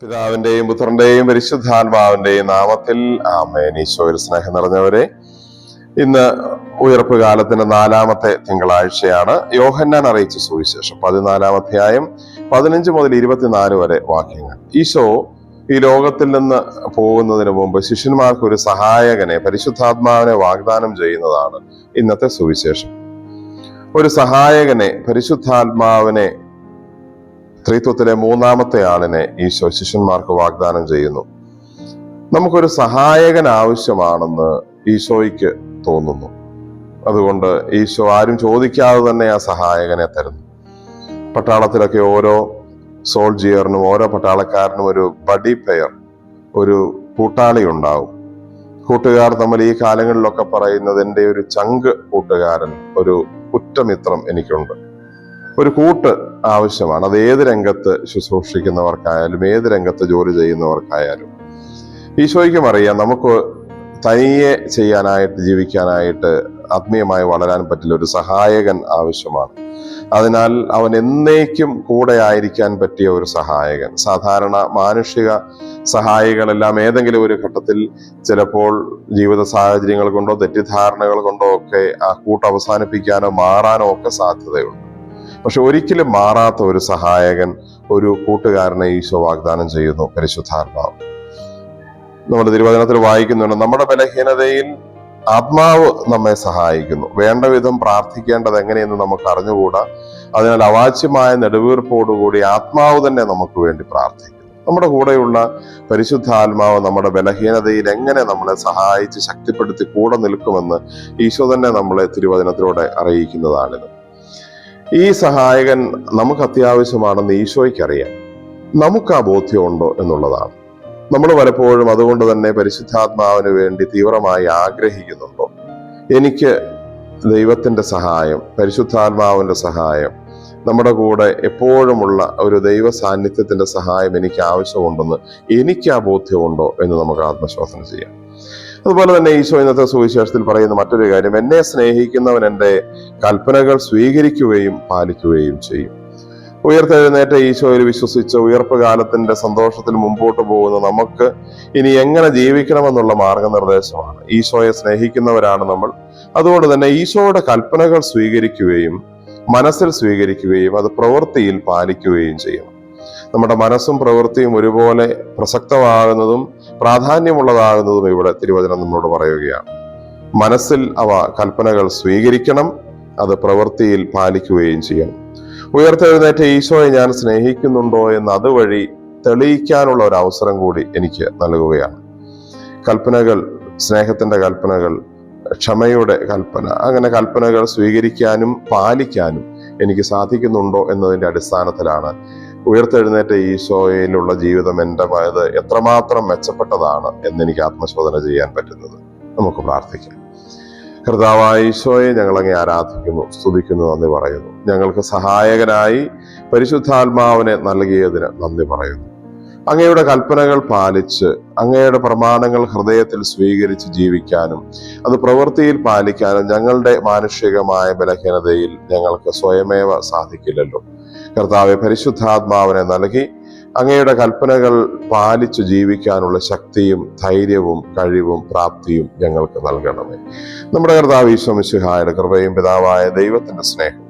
പിതാവിന്റെയും പുത്രന്റെയും പരിശുദ്ധാത്മാവിന്റെയും നാമത്തിൽ ആമേൻ. ഈശോയിൽ സ്നേഹം നിറഞ്ഞവരെ, ഇന്ന് ഉയർപ്പ് കാലത്തിന്റെ 4-ാമത്തെ തിങ്കളാഴ്ചയാണ്. യോഹന്നാൻ അറിയിച്ച സുവിശേഷം 14-ാം അധ്യായം 15 മുതൽ 24 വരെ വാക്യങ്ങൾ. ഈശോ ഈ ലോകത്തിൽ നിന്ന് പോകുന്നതിന് മുമ്പ് ശിഷ്യന്മാർക്ക് ഒരു സഹായകനെ, പരിശുദ്ധാത്മാവിനെ വാഗ്ദാനം ചെയ്യുന്നതാണ് ഇന്നത്തെ സുവിശേഷം. ഒരു സഹായകനെ, പരിശുദ്ധാത്മാവിനെ, ത്രിത്വത്തിലെ 3-ാമത്തെ ആളിനെ ഈശോ ശിഷ്യന്മാർക്ക് വാഗ്ദാനം ചെയ്യുന്നു. നമുക്കൊരു സഹായകൻ ആവശ്യമാണെന്ന് ഈശോയ്ക്ക് തോന്നുന്നു. അതുകൊണ്ട് ഈശോ ആരും ചോദിക്കാതെ തന്നെ ആ സഹായകനെ തരുന്നു. പട്ടാളത്തിലൊക്കെ ഓരോ സോൾജിയറിനും, ഓരോ പട്ടാളക്കാരനും ഒരു ബഡി പെയർ, ഒരു കൂട്ടാളി ഉണ്ടാവും. കൂട്ടുകാർ തമ്മിൽ ഈ കാലങ്ങളിലൊക്കെ പറയുന്നത്, എൻ്റെ ഒരു ചങ്ക് കൂട്ടുകാരൻ, ഒരു ഉറ്റമിത്രം എനിക്കുണ്ട്. ഒരു കൂട്ട് ആവശ്യമാണ്. അത് ഏത് രംഗത്ത് ശുശ്രൂഷിക്കുന്നവർക്കായാലും, ഏത് രംഗത്ത് ജോലി ചെയ്യുന്നവർക്കായാലും. ഈശോയ്ക്കും അറിയാം, നമുക്ക് തനിയെ ചെയ്യാനായിട്ട്, ജീവിക്കാനായിട്ട്, ആത്മീയമായി വളരാൻ പറ്റില്ല. ഒരു സഹായകൻ ആവശ്യമാണ്. അതിനാൽ അവൻ എന്നേക്കും കൂടെ ആയിരിക്കാൻ പറ്റിയ ഒരു സഹായകൻ. സാധാരണ മാനുഷിക സഹായികളെല്ലാം ഏതെങ്കിലും ഒരു ഘട്ടത്തിൽ ചിലപ്പോൾ ജീവിത സാഹചര്യങ്ങൾ കൊണ്ടോ തെറ്റിദ്ധാരണകൾ കൊണ്ടോ ഒക്കെ ആ കൂട്ട് അവസാനിപ്പിക്കാനോ മാറാനോ ഒക്കെ സാധ്യതയുണ്ട്. പക്ഷെ ഒരിക്കലും മാറാത്ത ഒരു സഹായകൻ, ഒരു കൂട്ടുകാരനെ ഈശോ വാഗ്ദാനം ചെയ്യുന്നു, പരിശുദ്ധാത്മാവ്. നമ്മുടെ തിരുവചനത്തിൽ വായിക്കുന്നുണ്ട്, നമ്മുടെ ബലഹീനതയിൽ ആത്മാവ് നമ്മെ സഹായിക്കുന്നു. വേണ്ട വിധം പ്രാർത്ഥിക്കേണ്ടത് എങ്ങനെയെന്ന് നമുക്ക് അറിഞ്ഞുകൂടാ. അതിനാൽ അവാച്യമായ നെടുവീർപ്പോടുകൂടി ആത്മാവ് തന്നെ നമുക്ക് വേണ്ടി പ്രാർത്ഥിക്കുന്നു. നമ്മുടെ കൂടെയുള്ള പരിശുദ്ധാത്മാവ് നമ്മുടെ ബലഹീനതയിൽ എങ്ങനെ നമ്മളെ സഹായിച്ച് ശക്തിപ്പെടുത്തി കൂടെ നിൽക്കുമെന്ന് ഈശോ തന്നെ നമ്മളെ തിരുവചനത്തിലൂടെ അറിയിക്കുന്നതാണിത്. ഈ സഹായകൻ നമുക്ക് അത്യാവശ്യമാണെന്ന് ഈശോയ്ക്കറിയാം. നമുക്ക് ആ ബോധ്യമുണ്ടോ എന്നുള്ളതാണ്. നമ്മൾ പലപ്പോഴും അതുകൊണ്ട് തന്നെ പരിശുദ്ധാത്മാവിന് വേണ്ടി തീവ്രമായി ആഗ്രഹിക്കുന്നുണ്ടോ? എനിക്ക് ദൈവത്തിന്റെ സഹായം, പരിശുദ്ധാത്മാവിന്റെ സഹായം, നമ്മുടെ കൂടെ എപ്പോഴുമുള്ള ഒരു ദൈവ സാന്നിധ്യത്തിന്റെ സഹായം എനിക്ക് ആവശ്യമുണ്ടെന്ന് എനിക്ക് ആ ബോധ്യമുണ്ടോ എന്ന് നമുക്ക് ആത്മശോധന ചെയ്യാം. അതുപോലെ തന്നെ ഈശോ ഇന്നത്തെ സുവിശേഷത്തിൽ പറയുന്ന മറ്റൊരു കാര്യം, എന്നെ സ്നേഹിക്കുന്നവൻ എൻ്റെ കൽപ്പനകൾ സ്വീകരിക്കുകയും പാലിക്കുകയും ചെയ്യും. ഉയർത്തെഴുന്നേറ്റ ഈശോയിൽ വിശ്വസിച്ച് ഉയർപ്പ് കാലത്തിന്റെ സന്തോഷത്തിൽ മുമ്പോട്ട് പോകുന്ന നമുക്ക് ഇനി എങ്ങനെ ജീവിക്കണമെന്നുള്ള മാർഗനിർദ്ദേശമാണ്. ഈശോയെ സ്നേഹിക്കുന്നവരാണ് നമ്മൾ. അതുകൊണ്ട് തന്നെ ഈശോയുടെ കൽപ്പനകൾ സ്വീകരിക്കുകയും മനസ്സിൽ സ്വീകരിക്കുകയും അത് പ്രവൃത്തിയിൽ പാലിക്കുകയും ചെയ്യണം. നമ്മുടെ മനസ്സും പ്രവൃത്തിയും ഒരുപോലെ പ്രസക്തമാകുന്നതും പ്രാധാന്യമുള്ളതാകുന്നതും ഇവിടെ തിരുവചനം നമ്മളോട് പറയുകയാണ്. മനസ്സിൽ അവ കൽപ്പനകൾ സ്വീകരിക്കണം, അത് പ്രവൃത്തിയിൽ പാലിക്കുകയും ചെയ്യണം. ഉയർത്തെഴുന്നേറ്റ ഈശോയെ ഞാൻ സ്നേഹിക്കുന്നുണ്ടോ എന്ന് അതുവഴി തെളിയിക്കാനുള്ള ഒരു അവസരം കൂടി എനിക്ക് നൽകുകയാണ്. കൽപ്പനകൾ, സ്നേഹത്തിന്റെ കൽപ്പനകൾ, ക്ഷമയുടെ കൽപ്പന, അങ്ങനെ കൽപ്പനകൾ സ്വീകരിക്കാനും പാലിക്കാനും എനിക്ക് സാധിക്കുന്നുണ്ടോ എന്നതിന്റെ അടിസ്ഥാനത്തിലാണ് ഉയർത്തെഴുന്നേറ്റ ഈശോയിലുള്ള ജീവിതം എൻ്റെ എത്രമാത്രം മെച്ചപ്പെട്ടതാണ് എന്നെനിക്ക് ആത്മശോധന ചെയ്യാൻ പറ്റുന്നത്. നമുക്ക് പ്രാർത്ഥിക്കാം. കർത്താവായ ഈശോയെ, ഞങ്ങളങ്ങേ ആരാധിക്കുന്നു, സ്തുതിക്കുന്നു, നന്ദി പറയുന്നു. ഞങ്ങൾക്ക് സഹായകനായി പരിശുദ്ധാത്മാവിനെ നൽകിയതിന് നന്ദി പറയുന്നു. അങ്ങയുടെ കൽപ്പനകൾ പാലിച്ച്, അങ്ങയുടെ പ്രമാണങ്ങൾ ഹൃദയത്തിൽ സ്വീകരിച്ച് ജീവിക്കാനും അത് പ്രവൃത്തിയിൽ പാലിക്കാനും ഞങ്ങളുടെ മാനുഷികമായ ബലഹീനതയിൽ ഞങ്ങൾക്ക് സ്വയമേവ സാധിക്കില്ലല്ലോ. കർത്താവെ, പരിശുദ്ധാത്മാവിനെ നൽകി അങ്ങയുടെ കൽപ്പനകൾ പാലിച്ചു ജീവിക്കാനുള്ള ശക്തിയും ധൈര്യവും കഴിവും പ്രാപ്തിയും ഞങ്ങൾക്ക് നൽകണമേ. നമ്മുടെ കർത്താവ് ഈശോ മിശിഹായുടെ കൃപയും പിതാവായ ദൈവത്തിന്റെ സ്നേഹവും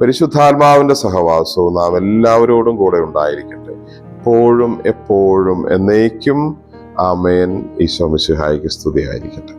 പരിശുദ്ധാത്മാവിന്റെ സഹവാസവും നാം എല്ലാവരോടും കൂടെ ഉണ്ടായിരിക്കട്ടെ, എപ്പോഴും എപ്പോഴും എന്നേക്കും. ആമേൻ. ഈശോ മിശിഹായ്ക്ക് സ്തുതിയായിരിക്കട്ടെ.